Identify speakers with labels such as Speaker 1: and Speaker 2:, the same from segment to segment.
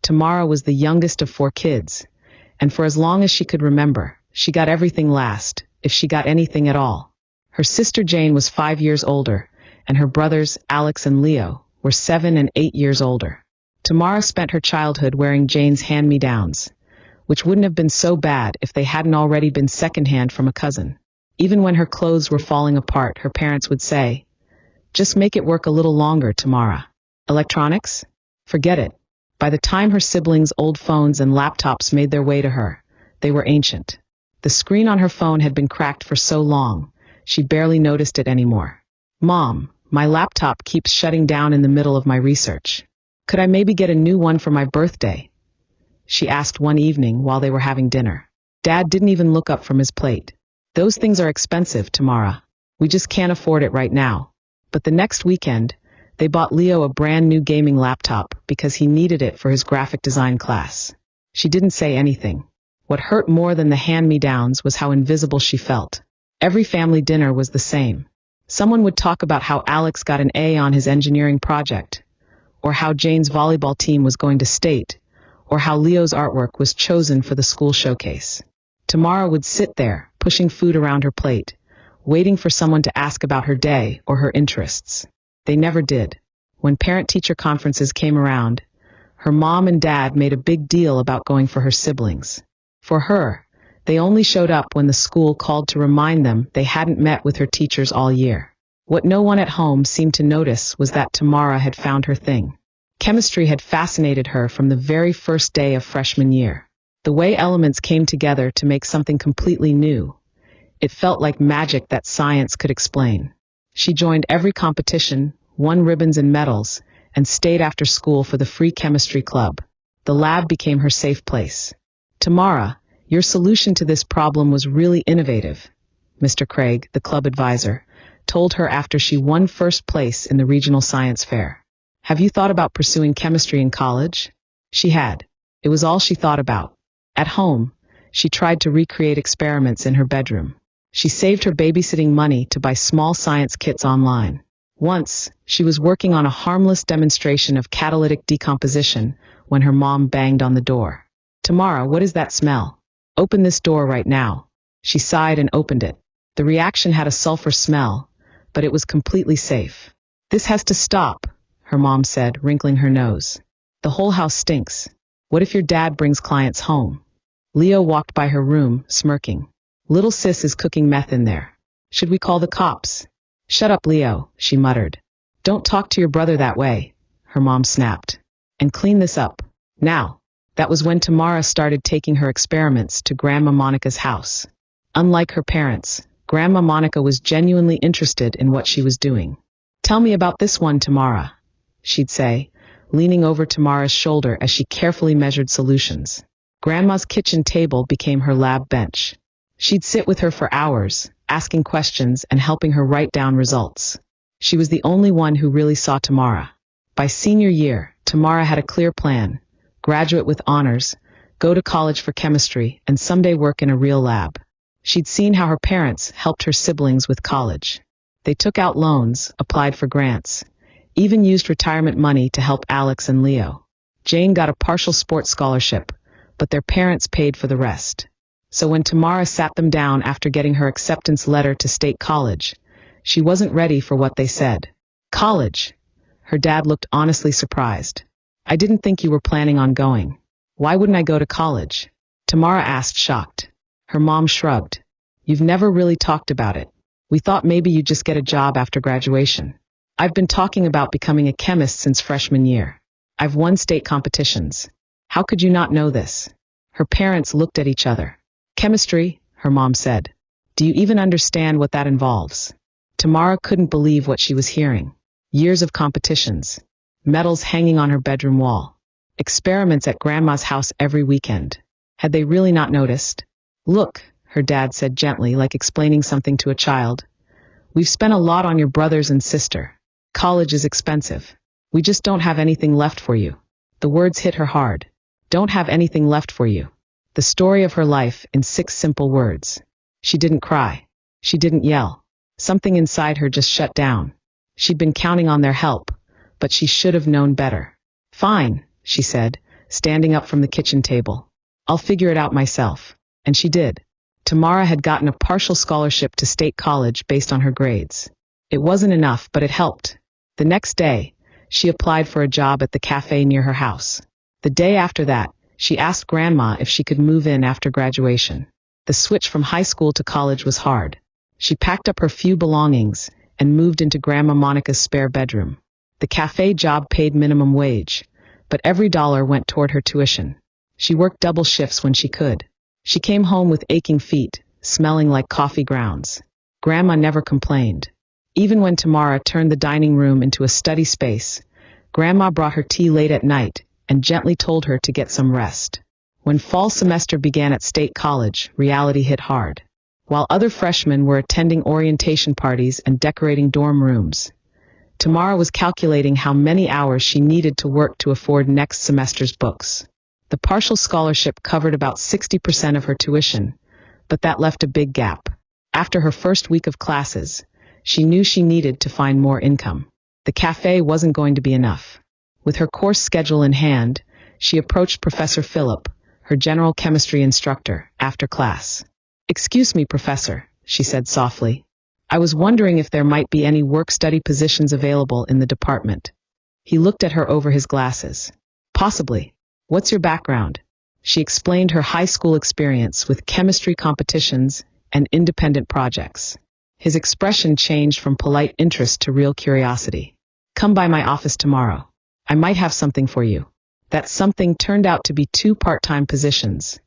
Speaker 1: Tamara was the youngest of 4 kids, and for as long as she could remember, she got everything last, if she got anything at all. Her sister Jane was 5 years older, and her brothers, Alex and Leo, were 7 and 8 years older. Tamara spent her childhood wearing Jane's hand-me-downs, which wouldn't have been so bad if they hadn't already been secondhand from a cousin. Even when her clothes were falling apart, her parents would say, "Just make it work a little longer, Tamara." Electronics? Forget it. By the time her siblings' old phones and laptops made their way to her, they were ancient. The screen on her phone had been cracked for so long, she barely noticed it anymore. "Mom, my laptop keeps shutting down in the middle of my research. Could I maybe get a new one for my birthday?" she asked one evening while they were having dinner. Dad didn't even look up from his plate. "Those things are expensive, Tamara. We just can't afford it right now." But the next weekend, they bought Leo a brand new gaming laptop because he needed it for his graphic design class. She didn't say anything. What hurt more than the hand-me-downs was how invisible she felt. Every family dinner was the same. Someone would talk about how Alex got an A on his engineering project, or how Jane's volleyball team was going to state, or how Leo's artwork was chosen for the school showcase. Tamara would sit there, pushing food around her plate, waiting for someone to ask about her day or her interests. They never did. When parent-teacher conferences came around, her mom and dad made a big deal about going for her siblings. For her, they only showed up when the school called to remind them they hadn't met with her teachers all year. What no one at home seemed to notice was that Tamara had found her thing. Chemistry had fascinated her from the very first day of freshman year. The way elements came together to make something completely new. It felt like magic that science could explain. She joined every competition, won ribbons and medals, and stayed after school for the free chemistry club. The lab became her safe place. "Tamara, your solution to this problem was really innovative," Mr. Craig, the club advisor, told her after she won first place in the regional science fair. "Have you thought about pursuing chemistry in college?" She had. It was all she thought about. At home, she tried to recreate experiments in her bedroom. She saved her babysitting money to buy small science kits online. Once, she was working on a harmless demonstration of catalytic decomposition when her mom banged on the door. "Tamara, what is that smell? Open this door right now." She sighed and opened it. The reaction had a sulfur smell, but it was completely safe. "This has to stop," her mom said, wrinkling her nose. "The whole house stinks. What if your dad brings clients home?" Leo walked by her room, smirking. "Little sis is cooking meth in there. Should we call the cops?" "Shut up, Leo," she muttered. "Don't talk to your brother that way," her mom snapped. "And clean this up. Now." That was when Tamara started taking her experiments to Grandma Monica's house. Unlike her parents, Grandma Monica was genuinely interested in what she was doing. "Tell me about this one, Tamara," she'd say, leaning over Tamara's shoulder as she carefully measured solutions. Grandma's kitchen table became her lab bench. She'd sit with her for hours, asking questions and helping her write down results. She was the only one who really saw Tamara. By senior year, Tamara had a clear plan: graduate with honors, go to college for chemistry, and someday work in a real lab. She'd seen how her parents helped her siblings with college. They took out loans, applied for grants, even used retirement money to help Alex and Leo. Jane got a partial sports scholarship, but their parents paid for the rest. So when Tamara sat them down after getting her acceptance letter to state college, she wasn't ready for what they said. "College?" Her dad looked honestly surprised. "I didn't think you were planning on going." "Why wouldn't I go to college?" Tamara asked, shocked. Her mom shrugged. "You've never really talked about it. We thought maybe you'd just get a job after graduation." "I've been talking about becoming a chemist since freshman year. I've won state competitions. How could you not know this?" Her parents looked at each other. "Chemistry," her mom said. "Do you even understand what that involves?" Tamara couldn't believe what she was hearing. Years of competitions. Medals hanging on her bedroom wall. Experiments at Grandma's house every weekend. Had they really not noticed? "Look," her dad said gently, like explaining something to a child. "We've spent a lot on your brothers and sister. College is expensive. We just don't have anything left for you." The words hit her hard. Don't have anything left for you. The story of her life in 6 simple words. She didn't cry. She didn't yell. Something inside her just shut down. She'd been counting on their help, but she should have known better. "Fine," she said, standing up from the kitchen table. I'll figure it out myself. And she did. Tamara had gotten a partial scholarship to state college based on her grades. It wasn't enough, but it helped. The next day, she applied for a job at the cafe near her house. The day after that, she asked Grandma if she could move in after graduation. The switch from high school to college was hard. She packed up her few belongings and moved into Grandma Monica's spare bedroom. The cafe job paid minimum wage, but every dollar went toward her tuition. She worked double shifts when she could. She came home with aching feet, smelling like coffee grounds. Grandma never complained. Even when Tamara turned the dining room into a study space, Grandma brought her tea late at night and gently told her to get some rest. When fall semester began at State College, reality hit hard. While other freshmen were attending orientation parties and decorating dorm rooms, Tamara was calculating how many hours she needed to work to afford next semester's books. The partial scholarship covered about 60% of her tuition, but that left a big gap. After her first week of classes, she knew she needed to find more income. The cafe wasn't going to be enough. With her course schedule in hand, she approached Professor Philip, her general chemistry instructor, after class. "Excuse me, Professor," she said softly. "I was wondering if there might be any work-study positions available in the department." He looked at her over his glasses. "Possibly. What's your background?" She explained her high school experience with chemistry competitions and independent projects. His expression changed from polite interest to real curiosity. "Come by my office tomorrow. I might have something for you." That something turned out to be 2 part-time positions.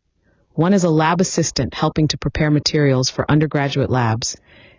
Speaker 1: One as a lab assistant helping to prepare materials for undergraduate labs,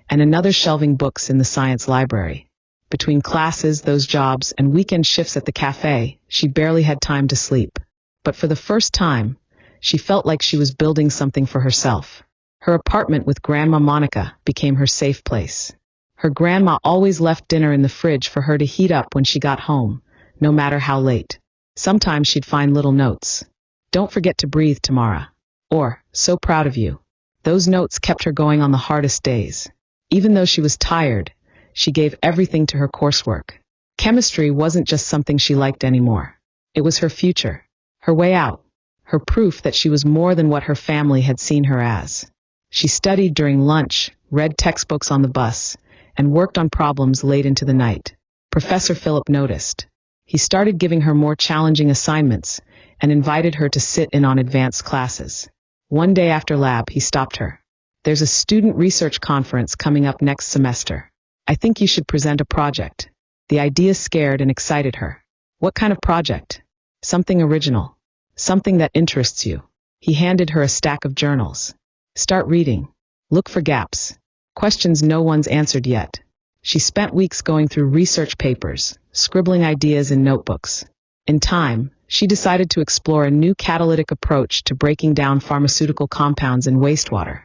Speaker 1: and another shelving books in the science library. Between classes, those jobs, and weekend shifts at the cafe, she barely had time to sleep. But for the first time, she felt like she was building something for herself. Her apartment with Grandma Monica became her safe place. Her grandma always left dinner in the fridge for her to heat up when she got home, no matter how late. Sometimes she'd find little notes. "Don't forget to breathe, Tamara." Or, "So proud of you." Those notes kept her going on the hardest days. Even though she was tired, she gave everything to her coursework. Chemistry wasn't just something she liked anymore. It was her future, her way out, her proof that she was more than what her family had seen her as. She studied during lunch, read textbooks on the bus, and worked on problems late into the night. Professor Philip noticed. He started giving her more challenging assignments and invited her to sit in on advanced classes. One day after lab, he stopped her. "There's a student research conference coming up next semester. I think you should present a project." The idea scared and excited her. "What kind of project?" "Something original. Something that interests you." He handed her a stack of journals. "Start reading. Look for gaps. Questions no one's answered yet." She spent weeks going through research papers, scribbling ideas in notebooks. In time, she decided to explore a new catalytic approach to breaking down pharmaceutical compounds in wastewater.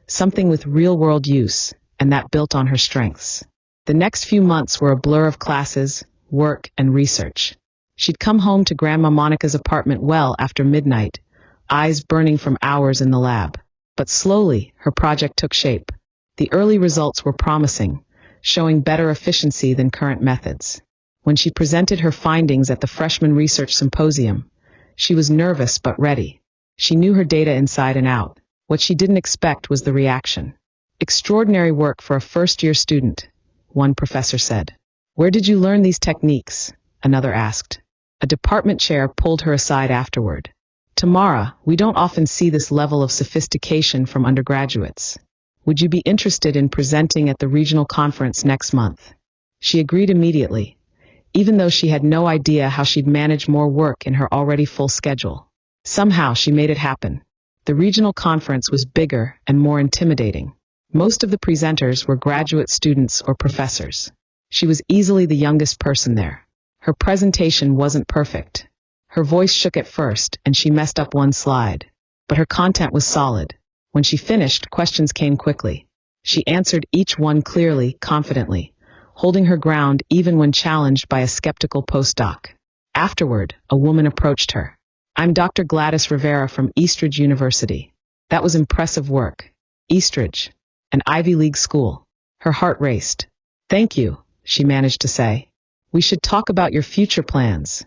Speaker 1: Something with real-world use, and that built on her strengths. The next few months were a blur of classes, work, and research. She'd come home to Grandma Monica's apartment well after midnight, eyes burning from hours in the lab. But slowly, her project took shape. The early results were promising, showing better efficiency than current methods. When she presented her findings at the Freshman Research Symposium, she was nervous but ready. She knew her data inside and out. What she didn't expect was the reaction. "Extraordinary work for a first-year student," one professor said. "Where did you learn these techniques?" another asked. A department chair pulled her aside afterward. "Tamara, we don't often see this level of sophistication from undergraduates. Would you be interested in presenting at the regional conference next month?" She agreed immediately, even though she had no idea how she'd manage more work in her already full schedule. Somehow she made it happen. The regional conference was bigger and more intimidating. Most of the presenters were graduate students or professors. She was easily the youngest person there. Her presentation wasn't perfect. Her voice shook at first, and she messed up one slide. But her content was solid. When she finished, questions came quickly. She answered each one clearly, confidently, holding her ground even when challenged by a skeptical postdoc. Afterward, a woman approached her. "I'm Dr. Gladys Rivera from Eastridge University." That was impressive work. Eastridge, an Ivy League school. Her heart raced. "Thank you," she managed to say. "We should talk about your future plans."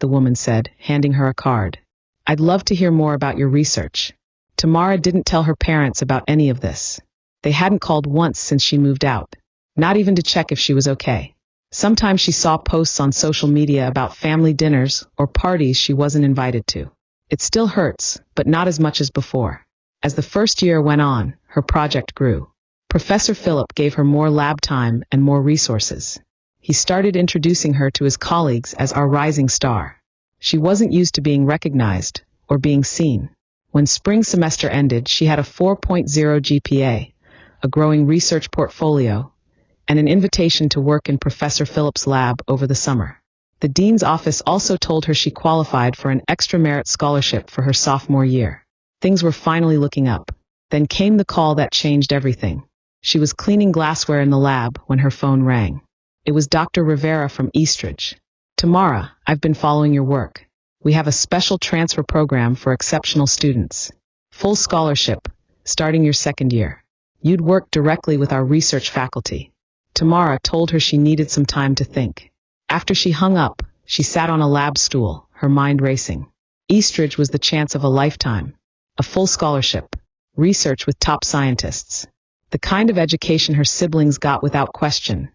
Speaker 1: the woman said, handing her a card. "I'd love to hear more about your research." Tamara didn't tell her parents about any of this. They hadn't called once since she moved out, not even to check if she was okay. Sometimes she saw posts on social media about family dinners or parties she wasn't invited to. It still hurts, but not as much as before. As the first year went on, her project grew. Professor Philip gave her more lab time and more resources. He started introducing her to his colleagues as our rising star. She wasn't used to being recognized or being seen. When spring semester ended, she had a 4.0 GPA, a growing research portfolio, and an invitation to work in Professor Philip's lab over the summer. The dean's office also told her she qualified for an extra merit scholarship for her sophomore year. Things were finally looking up. Then came the call that changed everything. She was cleaning glassware in the lab when her phone rang. It was Dr. Rivera from Eastridge. "Tamara, I've been following your work. We have a special transfer program for exceptional students. Full scholarship, starting your second year. You'd work directly with our research faculty." Tamara told her she needed some time to think. After she hung up, she sat on a lab stool, her mind racing. Eastridge was the chance of a lifetime. A full scholarship. Research with top scientists. The kind of education her siblings got without question.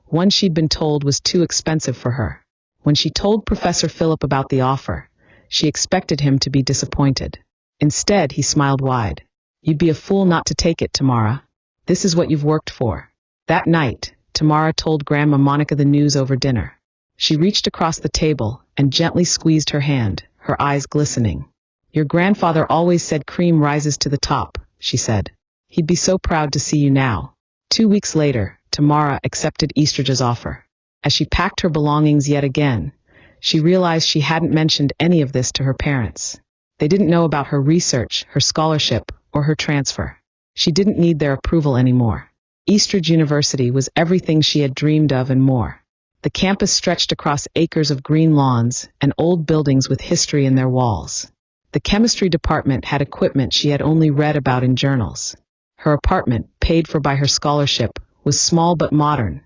Speaker 1: One she'd been told was too expensive for her. When she told Professor Philip about the offer, she expected him to be disappointed. Instead, he smiled wide. "You'd be a fool not to take it, Tamara. This is what you've worked for." That night, Tamara told Grandma Monica the news over dinner. She reached across the table and gently squeezed her hand, her eyes glistening. "Your grandfather always said cream rises to the top," she said. "He'd be so proud to see you now." 2 weeks later, Tamara accepted Eastridge's offer. As she packed her belongings yet again, she realized she hadn't mentioned any of this to her parents. They didn't know about her research, her scholarship, or her transfer. She didn't need their approval anymore. Eastridge University was everything she had dreamed of and more. The campus stretched across acres of green lawns and old buildings with history in their walls. The chemistry department had equipment she had only read about in journals. Her apartment, paid for by her scholarship, was small but modern,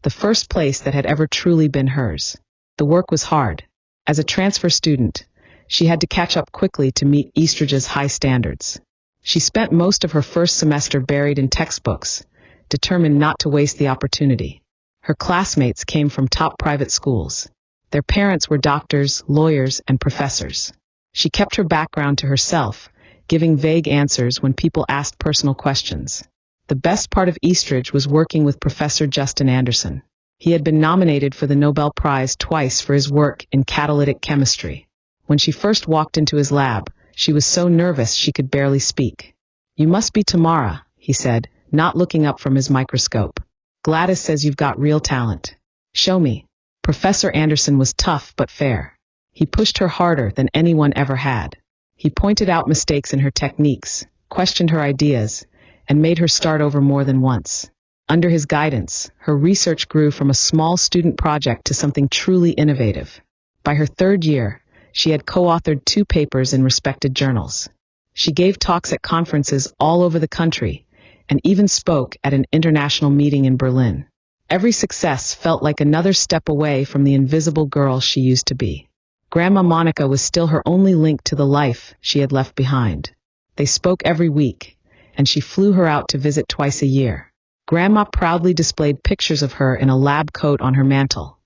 Speaker 1: the first place that had ever truly been hers. The work was hard. As a transfer student, she had to catch up quickly to meet Eastridge's high standards. She spent most of her first semester buried in textbooks, determined not to waste the opportunity. Her classmates came from top private schools. Their parents were doctors, lawyers, and professors. She kept her background to herself, giving vague answers when people asked personal questions. The best part of Eastridge was working with Professor Justin Anderson. He had been nominated for the Nobel Prize twice for his work in catalytic chemistry. When she first walked into his lab, she was so nervous she could barely speak. "You must be Tamara," he said, not looking up from his microscope. "Gladys says you've got real talent. Show me." Professor Anderson was tough but fair. He pushed her harder than anyone ever had. He pointed out mistakes in her techniques, questioned her ideas, and made her start over more than once. Under his guidance, her research grew from a small student project to something truly innovative. By her third year, she had co-authored 2 papers in respected journals. She gave talks at conferences all over the country, and even spoke at an international meeting in Berlin. Every success felt like another step away from the invisible girl she used to be. Grandma Monica was still her only link to the life she had left behind. They spoke every week, and she flew her out to visit twice a year. Grandma proudly displayed pictures of her in a lab coat on her mantle,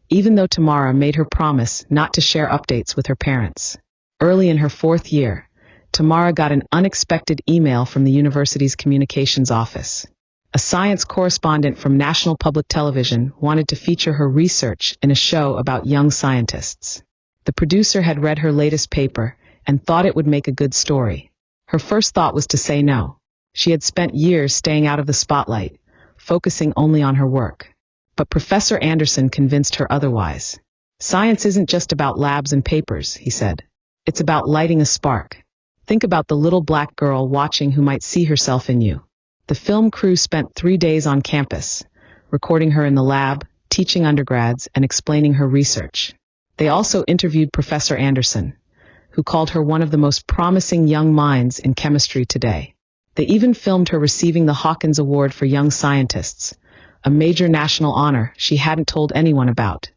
Speaker 1: even though Tamara made her promise not to share updates with her parents. Early in her 4th year, Tamara got an unexpected email from the university's communications office. A science correspondent from National Public Television wanted to feature her research in a show about young scientists. The producer had read her latest paper and thought it would make a good story. Her first thought was to say no. She had spent years staying out of the spotlight, focusing only on her work. But Professor Anderson convinced her otherwise. "Science isn't just about labs and papers," he said. "It's about lighting a spark. Think about the little black girl watching who might see herself in you." The film crew spent 3 days on campus, recording her in the lab, teaching undergrads, and explaining her research. They also interviewed Professor Anderson, who called her one of the most promising young minds in chemistry today. They even filmed her receiving the Hawkins Award for Young Scientists, a major national honor she hadn't told anyone about,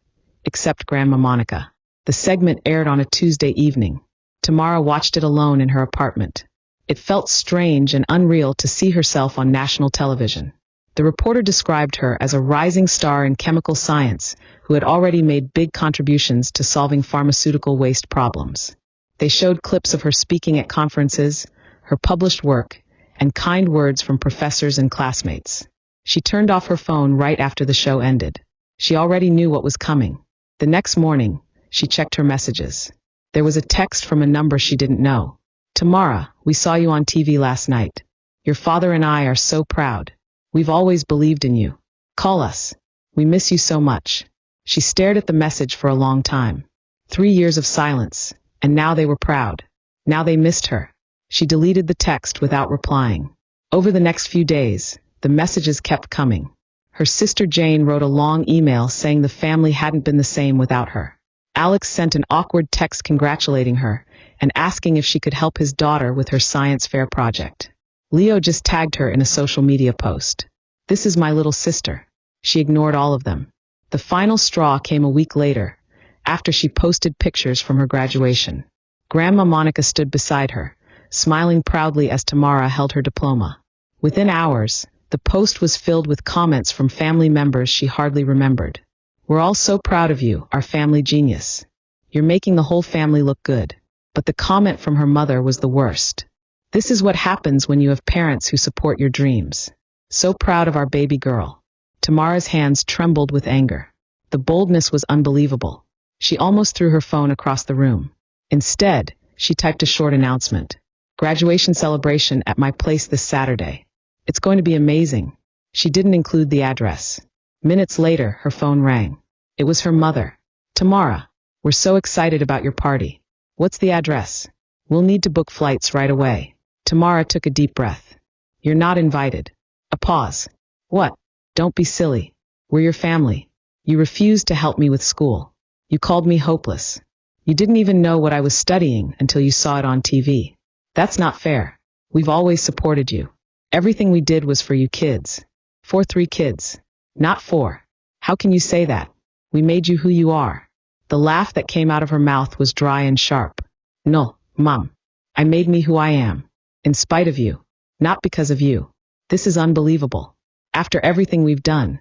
Speaker 1: except Grandma Monica. The segment aired on a Tuesday evening. Tamara watched it alone in her apartment. It felt strange and unreal to see herself on national television. The reporter described her as a rising star in chemical science who had already made big contributions to solving pharmaceutical waste problems. They showed clips of her speaking at conferences, her published work, and kind words from professors and classmates. She turned off her phone right after the show ended. She already knew what was coming. The next morning, she checked her messages. There was a text from a number she didn't know. Tamara, we saw you on TV last night. Your father and I are so proud. We've always believed in you. Call us. We miss you so much. She stared at the message for a long time. 3 years of silence, and now they were proud. Now they missed her. She deleted the text without replying. Over the next few days, the messages kept coming. Her sister Jane wrote a long email saying the family hadn't been the same without her. Alex sent an awkward text congratulating her and asking if she could help his daughter with her science fair project. Leo just tagged her in a social media post. This is my little sister. She ignored all of them. The final straw came a week later, after she posted pictures from her graduation. Grandma Monica stood beside her, smiling proudly as Tamara held her diploma. Within hours, the post was filled with comments from family members she hardly remembered. We're all so proud of you, our family genius. You're making the whole family look good. But the comment from her mother was the worst. This is what happens when you have parents who support your dreams. So proud of our baby girl. Tamara's hands trembled with anger. The boldness was unbelievable. She almost threw her phone across the room. Instead, she typed a short announcement. Graduation celebration at my place this Saturday. It's going to be amazing. She didn't include the address. Minutes later, her phone rang. It was her mother. Tamara, we're so excited about your party. What's the address? We'll need to book flights right away. Tamara took a deep breath. You're not invited. A pause. What? Don't be silly. We're your family. You refused to help me with school. You called me hopeless. You didn't even know what I was studying until you saw it on TV. That's not fair. We've always supported you. Everything we did was for you kids. For 3 kids. Not 4. How can you say that? We made you who you are. The laugh that came out of her mouth was dry and sharp. No, Mom. I made me who I am. In spite of you. Not because of you. This is unbelievable. After everything we've done.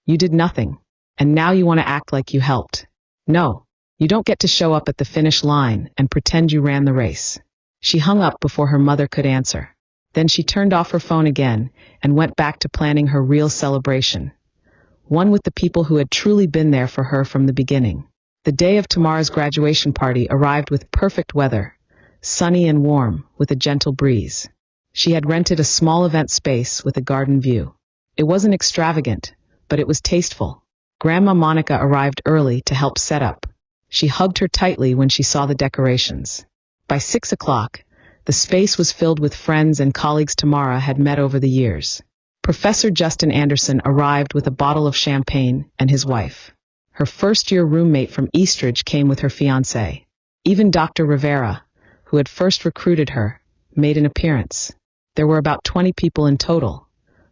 Speaker 1: You did nothing. And now you want to act like you helped. No. You don't get to show up at the finish line and pretend you ran the race. She hung up before her mother could answer. Then she turned off her phone again and went back to planning her real celebration. One with the people who had truly been there for her from the beginning. The day of Tamara's graduation party arrived with perfect weather, sunny and warm, with a gentle breeze. She had rented a small event space with a garden view. It wasn't extravagant, but it was tasteful. Grandma Monica arrived early to help set up. She hugged her tightly when she saw the decorations. By 6 o'clock, the space was filled with friends and colleagues Tamara had met over the years. Professor Justin Anderson arrived with a bottle of champagne and his wife. Her first-year roommate from Eastridge came with her fiancé. Even Dr. Rivera, who had first recruited her, made an appearance. There were about 20 people in total.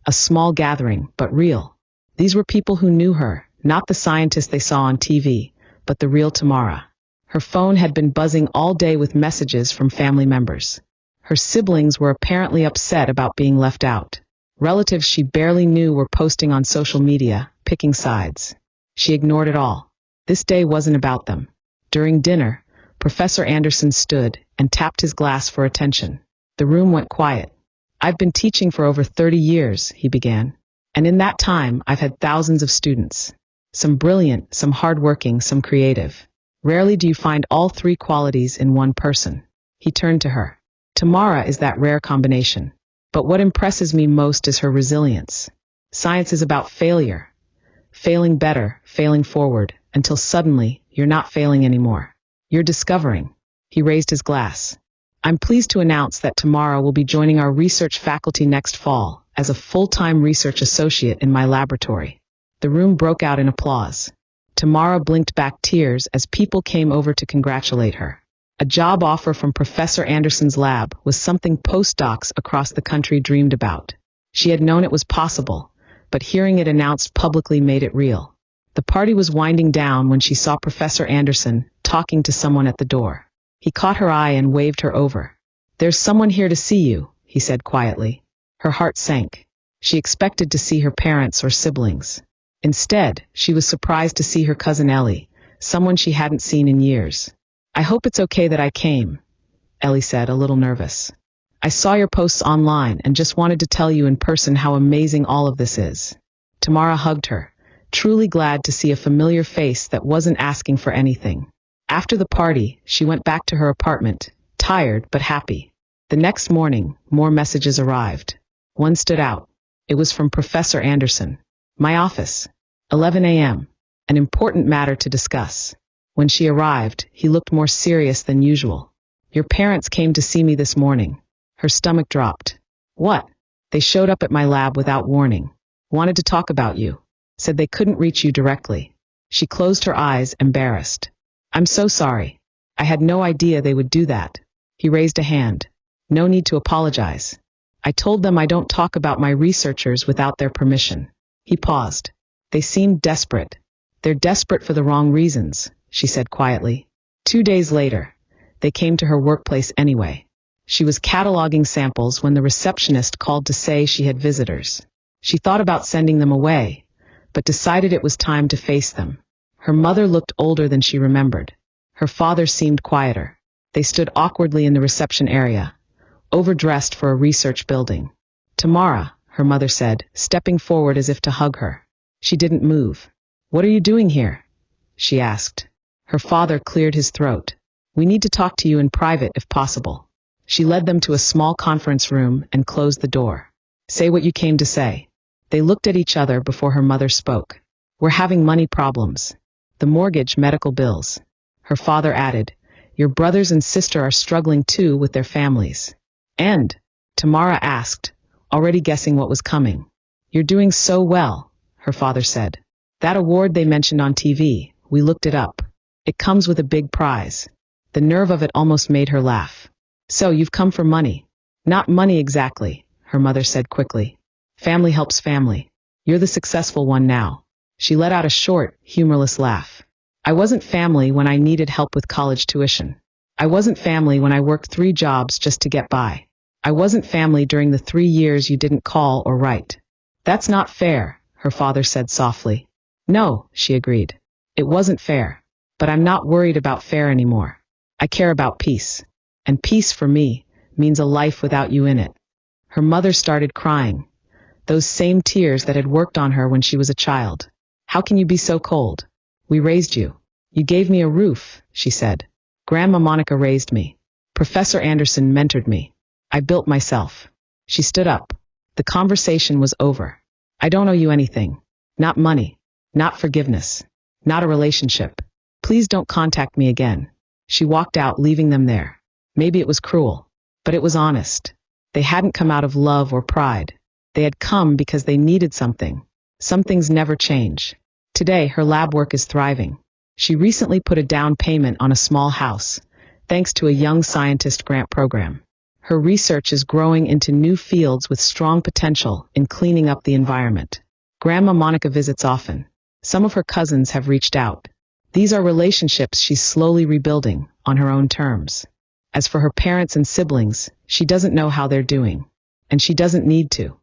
Speaker 1: A small gathering, but real. These were people who knew her, not the scientist they saw on TV, but the real Tamara. Her phone had been buzzing all day with messages from family members. Her siblings were apparently upset about being left out. Relatives she barely knew were posting on social media, picking sides. She ignored it all. This day wasn't about them. During dinner, Professor Anderson stood and tapped his glass for attention. The room went quiet. I've been teaching for over 30 years, he began. And in that time, I've had thousands of students. Some brilliant, some hardworking, some creative. Rarely do you find all 3 qualities in one person. He turned to her. Tamara is that rare combination. But what impresses me most is her resilience. Science is about failure. Failing better, failing forward, until suddenly, you're not failing anymore. You're discovering. He raised his glass. I'm pleased to announce that Tamara will be joining our research faculty next fall as a full-time research associate in my laboratory. The room broke out in applause. Tamara blinked back tears as people came over to congratulate her. A job offer from Professor Anderson's lab was something postdocs across the country dreamed about. She had known it was possible, but hearing it announced publicly made it real. The party was winding down when she saw Professor Anderson talking to someone at the door. He caught her eye and waved her over. "There's someone here to see you," he said quietly. Her heart sank. She expected to see her parents or siblings. Instead, she was surprised to see her cousin Ellie, someone she hadn't seen in years. "I hope it's okay that I came," Ellie said, a little nervous. "I saw your posts online and just wanted to tell you in person how amazing all of this is." Tamara hugged her, truly glad to see a familiar face that wasn't asking for anything. After the party, she went back to her apartment, tired but happy. The next morning, more messages arrived. One stood out. It was from Professor Anderson. "My office. 11 a.m. An important matter to discuss." When she arrived, he looked more serious than usual. "Your parents came to see me this morning." Her stomach dropped. "What?" "They showed up at my lab without warning. Wanted to talk about you. Said they couldn't reach you directly." She closed her eyes, embarrassed. "I'm so sorry. I had no idea they would do that." He raised a hand. "No need to apologize. I told them I don't talk about my researchers without their permission." He paused. "They seemed desperate." "They're desperate for the wrong reasons," she said quietly. 2 days later, they came to her workplace anyway. She was cataloging samples when the receptionist called to say she had visitors. She thought about sending them away, but decided it was time to face them. Her mother looked older than she remembered. Her father seemed quieter. They stood awkwardly in the reception area, overdressed for a research building. "Tamara," her mother said, stepping forward as if to hug her. She didn't move. "What are you doing here?" she asked. Her father cleared his throat. "We need to talk to you in private if possible." She led them to a small conference room and closed the door. "Say what you came to say." They looked at each other before her mother spoke. "We're having money problems. The mortgage, medical bills." Her father added, "Your brothers and sister are struggling too with their families." "And?" Tamara asked, already guessing what was coming. "You're doing so well," her father said. "That award they mentioned on TV, we looked it up. It comes with a big prize." The nerve of it almost made her laugh. "So you've come for money." "Not money exactly," her mother said quickly. "Family helps family. You're the successful one now." She let out a short, humorless laugh. "I wasn't family when I needed help with college tuition. I wasn't family when I worked 3 jobs just to get by. I wasn't family during the 3 years you didn't call or write." "That's not fair," her father said softly. "No," she agreed. "It wasn't fair. But I'm not worried about fair anymore. I care about peace. And peace for me means a life without you in it." Her mother started crying. Those same tears that had worked on her when she was a child. "How can you be so cold? We raised you. You gave me a roof," she said. "Grandma Monica raised me. Professor Anderson mentored me. I built myself." She stood up. The conversation was over. "I don't owe you anything. Not money. Not forgiveness. Not a relationship. Please don't contact me again." She walked out, leaving them there. Maybe it was cruel, but it was honest. They hadn't come out of love or pride. They had come because they needed something. Some things never change. Today, her lab work is thriving. She recently put a down payment on a small house, thanks to a young scientist grant program. Her research is growing into new fields with strong potential in cleaning up the environment. Grandma Monica visits often. Some of her cousins have reached out. These are relationships she's slowly rebuilding on her own terms. As for her parents and siblings, she doesn't know how they're doing. And she doesn't need to.